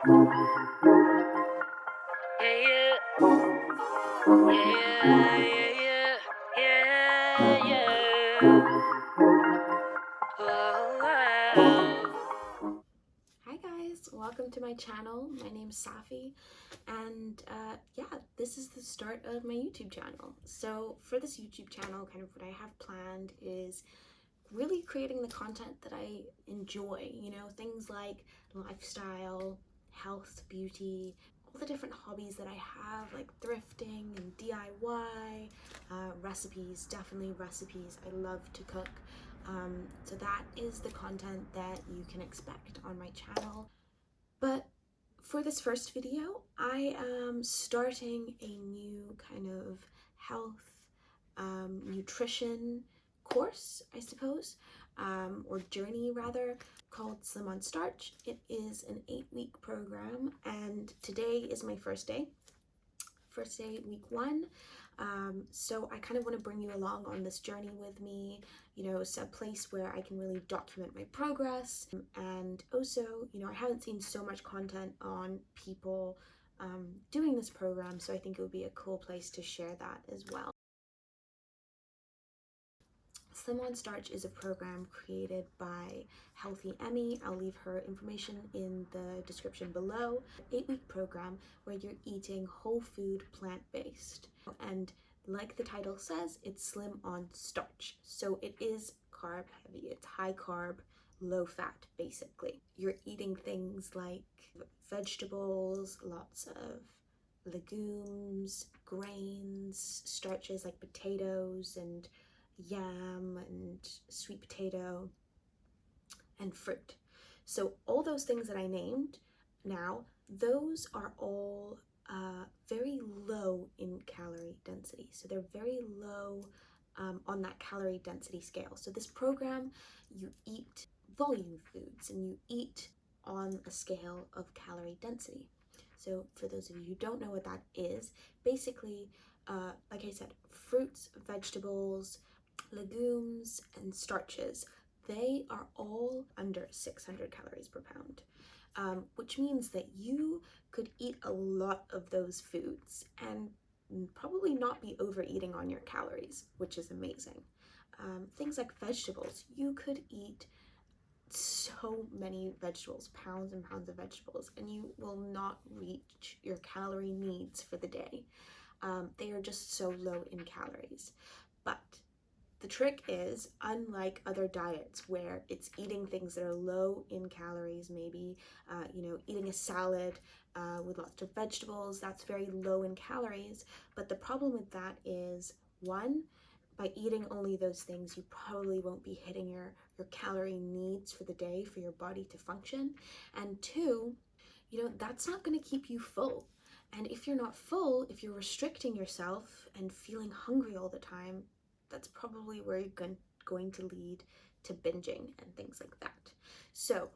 Yeah, yeah, yeah, yeah, yeah, yeah, yeah. Oh, Hi guys, welcome to my channel. My name's Safi, and yeah, this is the start of my YouTube channel. So for this YouTube channel, kind of what I have planned is really creating the content that I enjoy, things like lifestyle, health, beauty, all the different hobbies that I have, like thrifting and DIY, recipes, definitely recipes. I love to cook. So that is the content that you can expect on my channel. But for this first video, I am starting a new kind of health, nutrition course, I suppose, or journey rather, called Slim on Starch. It is an 8-week program, and today is my first day, week one. So I kind of want to bring you along on this journey with me, a place where I can really document my progress. And also, I haven't seen so much content on people doing this program, so I think it would be a cool place to share that as well. Slim on Starch is a program created by Healthy Emmy. I'll leave her information in the description below. 8-week program where you're eating whole food, plant-based. And like the title says, it's slim on starch. So it is carb heavy. It's high carb, low fat, basically. You're eating things like vegetables, lots of legumes, grains, starches like potatoes and yam and sweet potato and fruit. So all those things that I named now, those are all very low in calorie density. So they're very low on that calorie density scale. So this program, you eat volume foods and you eat on a scale of calorie density. So for those of you who don't know what that is, basically, like I said, fruits, vegetables, legumes, and starches, they are all under 600 calories per pound, which means that you could eat a lot of those foods and probably not be overeating on your calories, which is amazing. Things like vegetables, you could eat so many vegetables, pounds and pounds of vegetables, and you will not reach your calorie needs for the day. They are just so low in calories. But the trick is, unlike other diets where it's eating things that are low in calories, maybe, eating a salad with lots of vegetables, that's very low in calories. But the problem with that is, one, by eating only those things, you probably won't be hitting your calorie needs for the day for your body to function. And two, that's not going to keep you full. And if you're not full, if you're restricting yourself and feeling hungry all the time, that's probably where you're going to lead to binging and things like that. So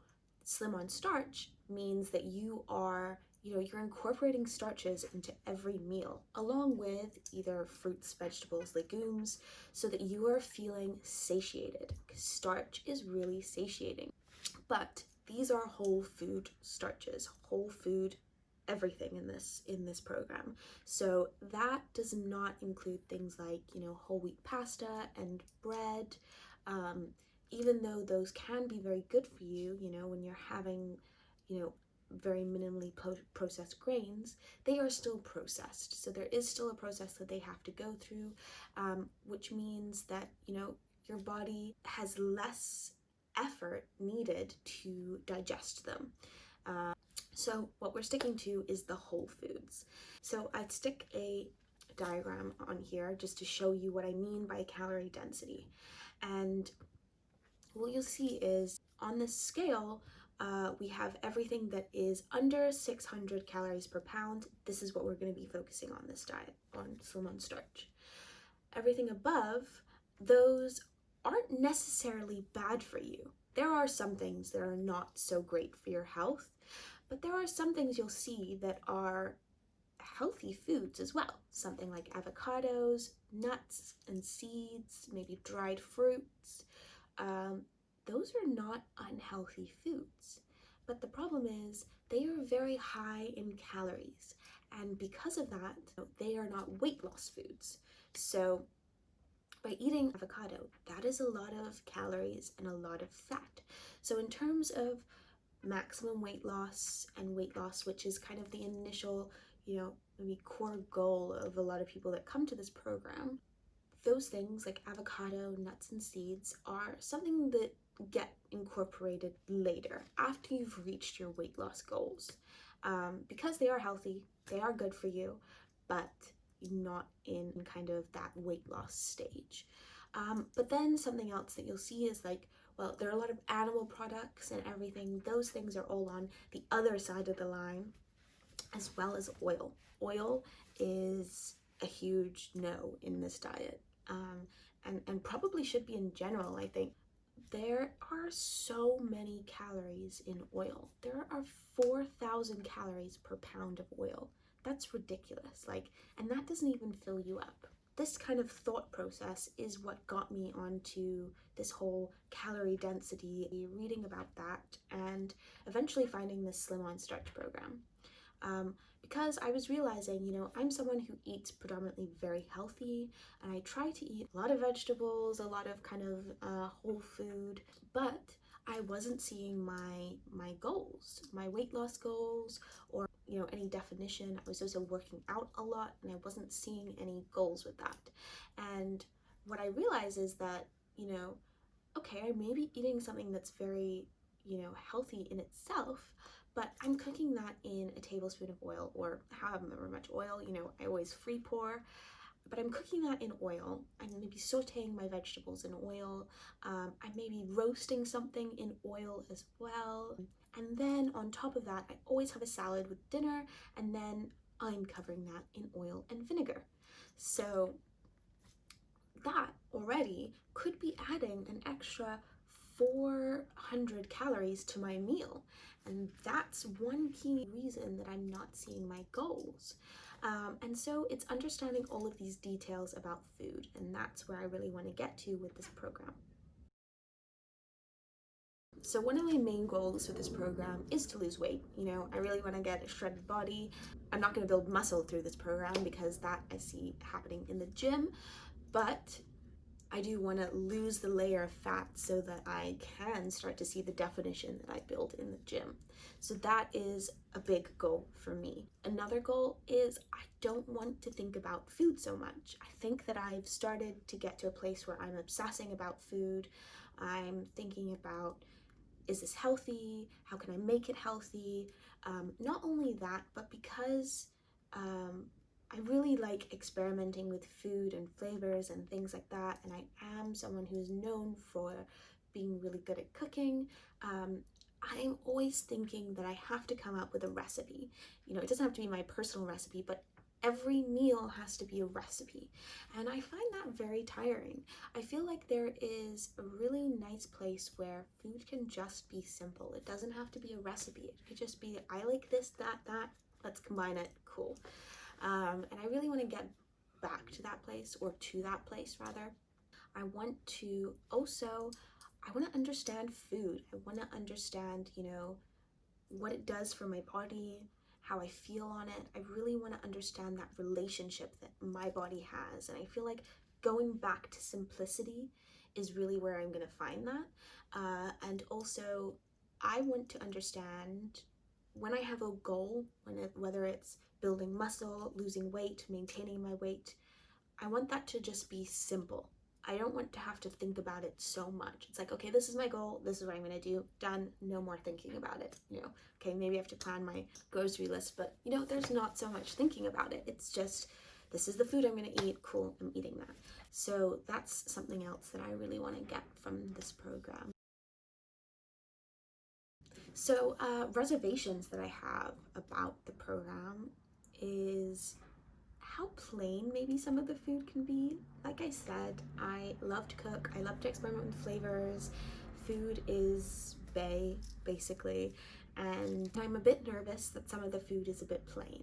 slim on starch means that you're incorporating starches into every meal, along with either fruits, vegetables, legumes, so that you are feeling satiated, because starch is really satiating. But these are whole food starches, whole food everything in this program. So that does not include things like, whole wheat pasta and bread. Um, Even though those can be very good for you, when you're having, very minimally processed grains, they are still processed. So there is still a process that they have to go through, which means that, your body has less effort needed to digest them. So what we're sticking to is the whole foods. So I'd stick a diagram on here just to show you what I mean by calorie density. And what you'll see is on this scale, we have everything that is under 600 calories per pound. This is what we're going to be focusing on this diet, on Slim on Starch. Everything above, those aren't necessarily bad for you. There are some things that are not so great for your health, but there are some things you'll see that are healthy foods as well. Something like avocados, nuts and seeds, maybe dried fruits. Those are not unhealthy foods. But the problem is they are very high in calories. And because of that, they are not weight loss foods. So by eating avocado, that is a lot of calories and a lot of fat. So in terms of maximum weight loss and weight loss, which is kind of the initial, maybe core goal of a lot of people that come to this program, those things like avocado, nuts, and seeds are something that get incorporated later after you've reached your weight loss goals. Because they are healthy, they are good for you, but not in kind of that weight loss stage. But then something else that you'll see is like, well, there are a lot of animal products and everything. Those things are all on the other side of the line, as well as oil. Oil is a huge no in this diet, and probably should be in general, I think. There are so many calories in oil. There are 4,000 calories per pound of oil. That's ridiculous. And that doesn't even fill you up. This kind of thought process is what got me onto this whole calorie density, reading about that, and eventually finding this Slim on Starch program. Because I was realizing, I'm someone who eats predominantly very healthy, and I try to eat a lot of vegetables, a lot of kind of whole food, but I wasn't seeing my goals, my weight loss goals, or any definition. I was also working out a lot, and I wasn't seeing any goals with that. And what I realized is that, okay, I may be eating something that's very, healthy in itself, but I'm cooking that in a tablespoon of oil, or however much oil, I always free pour, but I'm cooking that in oil. I'm maybe sauteing my vegetables in oil. I may be roasting something in oil as well. And then on top of that, I always have a salad with dinner, and then I'm covering that in oil and vinegar. So that already could be adding an extra 400 calories to my meal. And that's one key reason that I'm not seeing my goals. And so it's understanding all of these details about food, and that's where I really want to get to with this program. So one of my main goals with this program is to lose weight. I really want to get a shredded body. I'm not going to build muscle through this program because that I see happening in the gym, but I do want to lose the layer of fat so that I can start to see the definition that I build in the gym. So that is a big goal for me. Another goal is I don't want to think about food so much. I think that I've started to get to a place where I'm obsessing about food. I'm thinking about, is this healthy? How can I make it healthy? Not only that, but because I really like experimenting with food and flavors and things like that, and I am someone who's known for being really good at cooking. I'm always thinking that I have to come up with a recipe. It doesn't have to be my personal recipe, but every meal has to be a recipe. And I find that very tiring. I feel like there is a really nice place where food can just be simple. It doesn't have to be a recipe. It could just be, I like this, that, let's combine it, cool. And I really want to get back to that place, or to that place rather. I want to also, I want to understand food. I want to understand, what it does for my body, how I feel on it. I really want to understand that relationship that my body has. And I feel like going back to simplicity is really where I'm going to find that. And also, I want to understand when I have a goal, whether it's building muscle, losing weight, maintaining my weight, I want that to just be simple. I don't want to have to think about it so much. It's like, okay, this is my goal. This is what I'm going to do. Done. No more thinking about it. Okay, maybe I have to plan my grocery list, but there's not so much thinking about it. It's just, this is the food I'm going to eat. Cool, I'm eating that. So that's something else that I really want to get from this program. So reservations that I have about the program is how plain maybe some of the food can be. Like I said, I love to cook. I love to experiment with flavors. Food is bae, basically. And I'm a bit nervous that some of the food is a bit plain.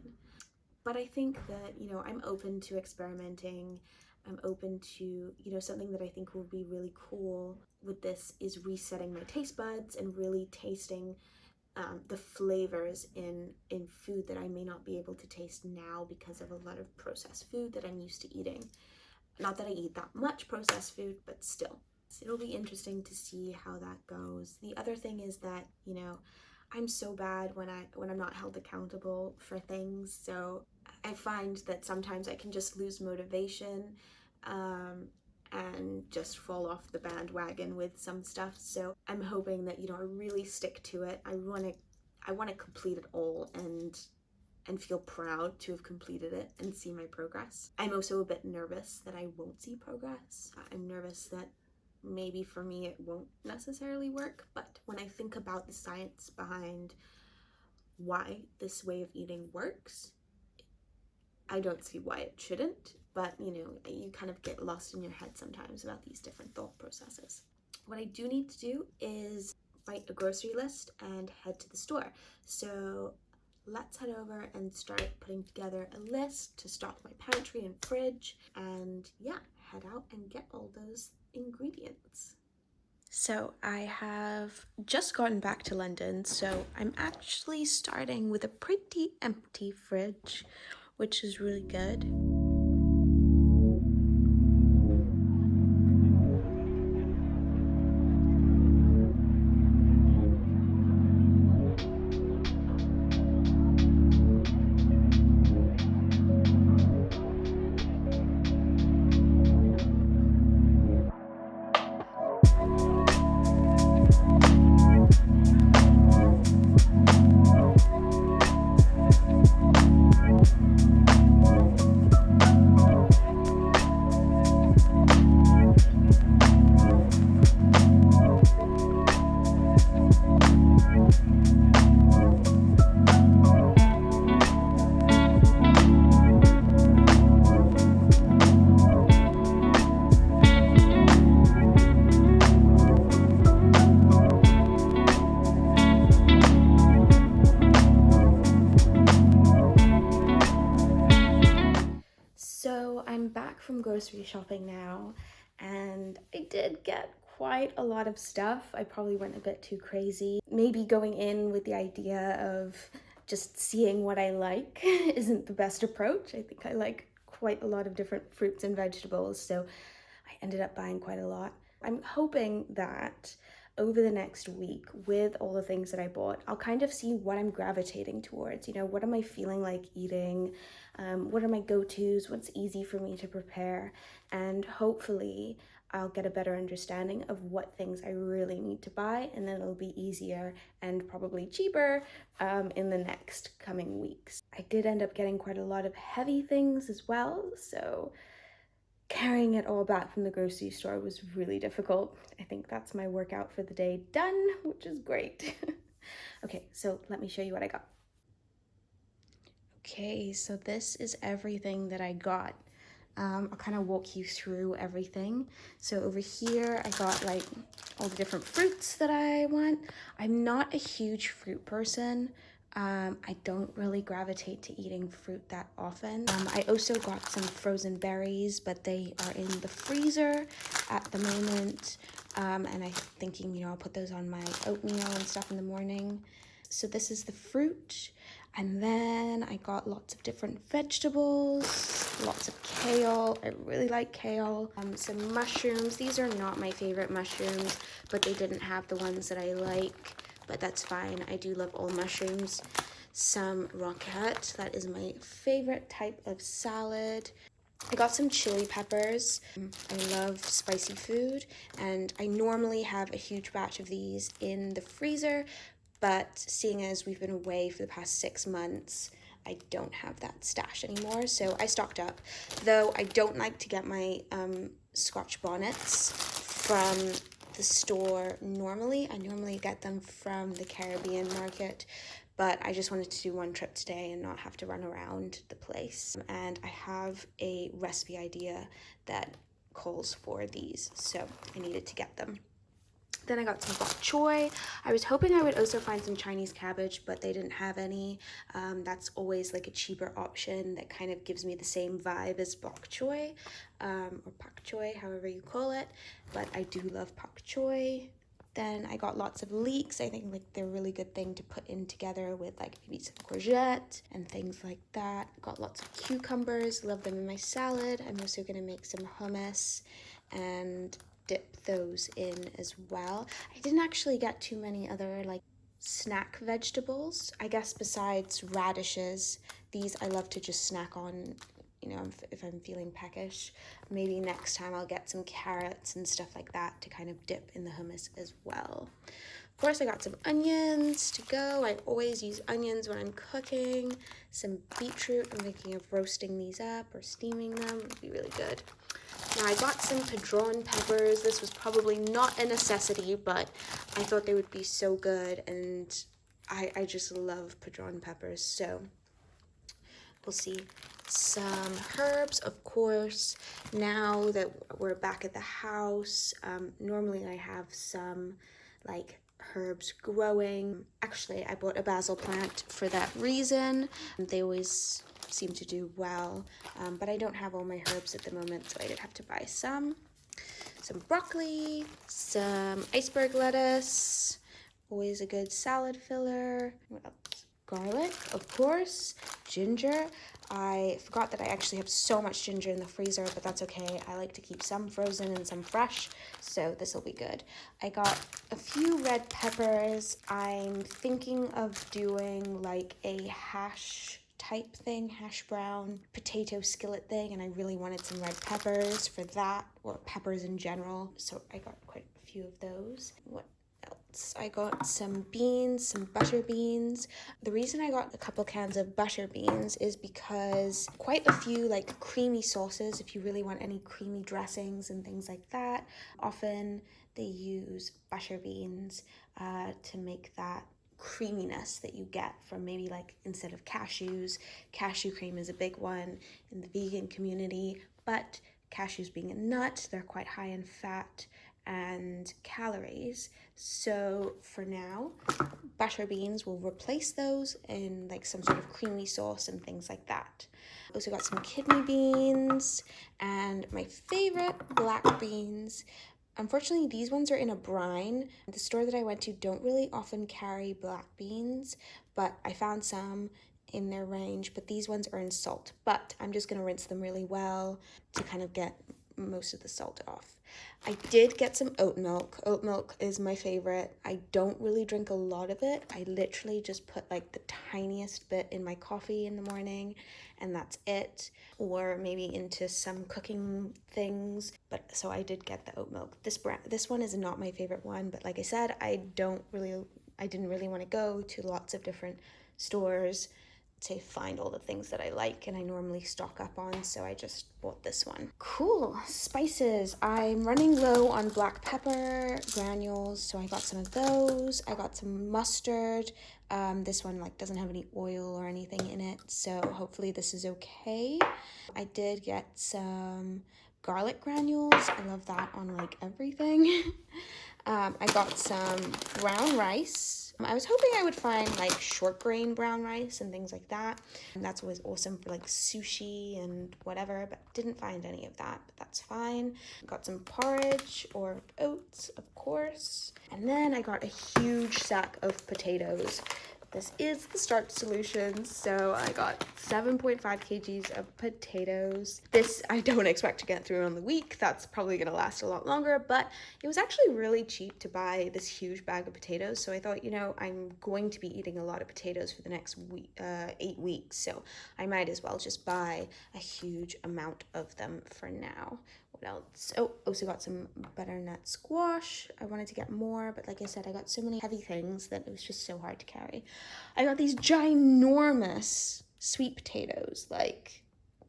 But I think that, I'm open to experimenting. I'm open to, something that I think will be really cool with this is resetting my taste buds and really tasting the flavors in food that I may not be able to taste now because of a lot of processed food that I'm used to eating. Not that I eat that much processed food, but still. It'll be interesting to see how that goes. The other thing is that, I'm so bad when I'm not held accountable for things. So I find that sometimes I can just lose motivation, and just fall off the bandwagon with some stuff. So I'm hoping that, I really stick to it. I want to complete it all and feel proud to have completed it and see my progress. I'm also a bit nervous that I won't see progress. I'm nervous that maybe for me it won't necessarily work, but when I think about the science behind why this way of eating works, I don't see why it shouldn't, but you kind of get lost in your head sometimes about these different thought processes. What I do need to do is write a grocery list and head to the store. So let's head over and start putting together a list to stock my pantry and fridge, and yeah, head out and get all those ingredients. So I have just gotten back to London, so I'm actually starting with a pretty empty fridge, which is really good. So I'm back from grocery shopping now, and I did get quite a lot of stuff. I probably went a bit too crazy. Maybe going in with the idea of just seeing what I like isn't the best approach. I think I like quite a lot of different fruits and vegetables, so I ended up buying quite a lot. I'm hoping that over the next week, with all the things that I bought, I'll kind of see what I'm gravitating towards. What am I feeling like eating? What are my go-tos? What's easy for me to prepare? And hopefully I'll get a better understanding of what things I really need to buy, and then it'll be easier and probably cheaper in the next coming weeks. I did end up getting quite a lot of heavy things as well, so carrying it all back from the grocery store was really difficult. I think that's my workout for the day done, which is great. Okay, so let me show you what I got. Okay, so this is everything that I got. I'll kind of walk you through everything. So over here, I got like all the different fruits that I want. I'm not a huge fruit person. I don't really gravitate to eating fruit that often. I also got some frozen berries, but they are in the freezer at the moment. And I'm thinking, I'll put those on my oatmeal and stuff in the morning. So this is the fruit. And then I got lots of different vegetables, lots of kale. I really like kale. Some mushrooms. These are not my favorite mushrooms, but they didn't have the ones that I like, but that's fine. I do love all mushrooms. Some roquette. That is my favorite type of salad. I got some chili peppers. I love spicy food, and I normally have a huge batch of these in the freezer, but seeing as we've been away for the past 6 months, I don't have that stash anymore, so I stocked up. Though I don't like to get my Scotch bonnets from the store normally. I normally get them from the Caribbean market, but I just wanted to do one trip today and not have to run around the place. And I have a recipe idea that calls for these, so I needed to get them. Then I got some bok choy. I was hoping I would also find some Chinese cabbage, but they didn't have any. That's always like a cheaper option that kind of gives me the same vibe as bok choy, or pak choy, however you call it. But I do love pak choy. Then I got lots of leeks. I think like they're a really good thing to put in together with like maybe some courgette and things like that. Got lots of cucumbers, love them in my salad. I'm also gonna make some hummus and dip those in as well. I didn't actually get too many other like snack vegetables. I guess besides radishes, these I love to just snack on, you know, if I'm feeling peckish. Maybe next time I'll get some carrots and stuff like that to kind of dip in the hummus as well. Of course, I got some onions to go. I always use onions when I'm cooking. Some beetroot. I'm thinking of roasting these up or steaming them. It would be really good. Now I got some padron peppers. This was probably not a necessity, but I thought they would be so good, and I just love padron peppers. So we'll see. Some herbs, of course. Now that we're back at the house, normally I have some like herbs growing. Actually, I bought a basil plant for that reason. They always seem to do well, but I don't have all my herbs at the moment, so I did have to buy some broccoli, some iceberg lettuce, always a good salad filler. What else? Garlic, of course, ginger. I forgot that I actually have so much ginger in the freezer, but that's okay. I like to keep some frozen and some fresh, so this will be good. I got a few red peppers. I'm thinking of doing like a hash type thing, hash brown potato skillet thing, and I really wanted some red peppers for that, or peppers in general, so I got quite a few of those. What else? I got some beans, some butter beans. The reason I got a couple cans of butter beans is because quite a few like creamy sauces, if you really want any creamy dressings and things like that, often they use butter beans to make that creaminess that you get from maybe like instead of cashews. Cashew cream is a big one in the vegan community, but cashews being a nut, they're quite high in fat and calories. So for now, butter beans will replace those in like some sort of creamy sauce and things like that. Also got some kidney beans and my favorite, black beans. Unfortunately, these ones are in a brine. The store that I went to don't really often carry black beans, but I found some in their range, but these ones are in salt. But I'm just gonna rinse them really well to kind of get most of the salt off. I did get some oat milk. Oat milk is my favorite. I don't really drink a lot of it. I literally just put like the tiniest bit in my coffee in the morning, and that's it, or maybe into some cooking things. But so I did get the oat milk. This one is not my favorite one, but like I said, I didn't really want to go to lots of different stores to find all the things that I like and I normally stock up on, so I just bought this one. Cool. Spices. I'm running low on black pepper granules, so I got some of those. I got some mustard. This one like doesn't have any oil or anything in it, so hopefully this is okay. I did get some garlic granules. I love that on like everything. I got some brown rice. I was hoping I would find like short grain brown rice and things like that. And that's always awesome for like sushi and whatever, but didn't find any of that, but that's fine. Got some porridge or oats, of course. And then I got a huge sack of potatoes. This is the Starch solution, so I got 7.5 kgs of potatoes. This I don't expect to get through on the week. That's probably gonna last a lot longer, but it was actually really cheap to buy this huge bag of potatoes, so I thought, you know, I'm going to be eating a lot of potatoes for the next 8 weeks, so I might as well just buy a huge amount of them for now. What else? Oh, also got some butternut squash. I wanted to get more, but like I said, I got so many heavy things that it was just so hard to carry. I got these ginormous sweet potatoes. Like,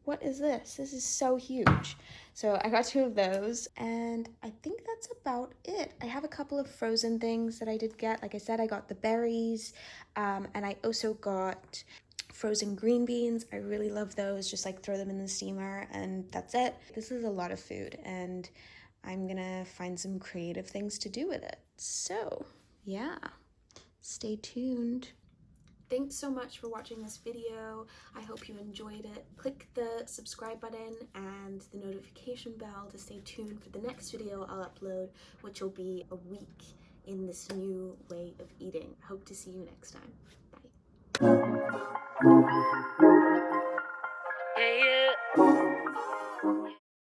what is this? This is so huge. So I got 2 of those, and I think that's about it. I have a couple of frozen things that I did get. Like I said, I got the berries, and I also got frozen green beans. I really love those. Just like throw them in the steamer and that's it. This is a lot of food and I'm gonna find some creative things to do with it. So yeah, stay tuned. Thanks so much for watching this video. I hope you enjoyed it. Click the subscribe button and the notification bell to stay tuned for the next video I'll upload, which will be a week in this new way of eating. Hope to see you next time. Bye.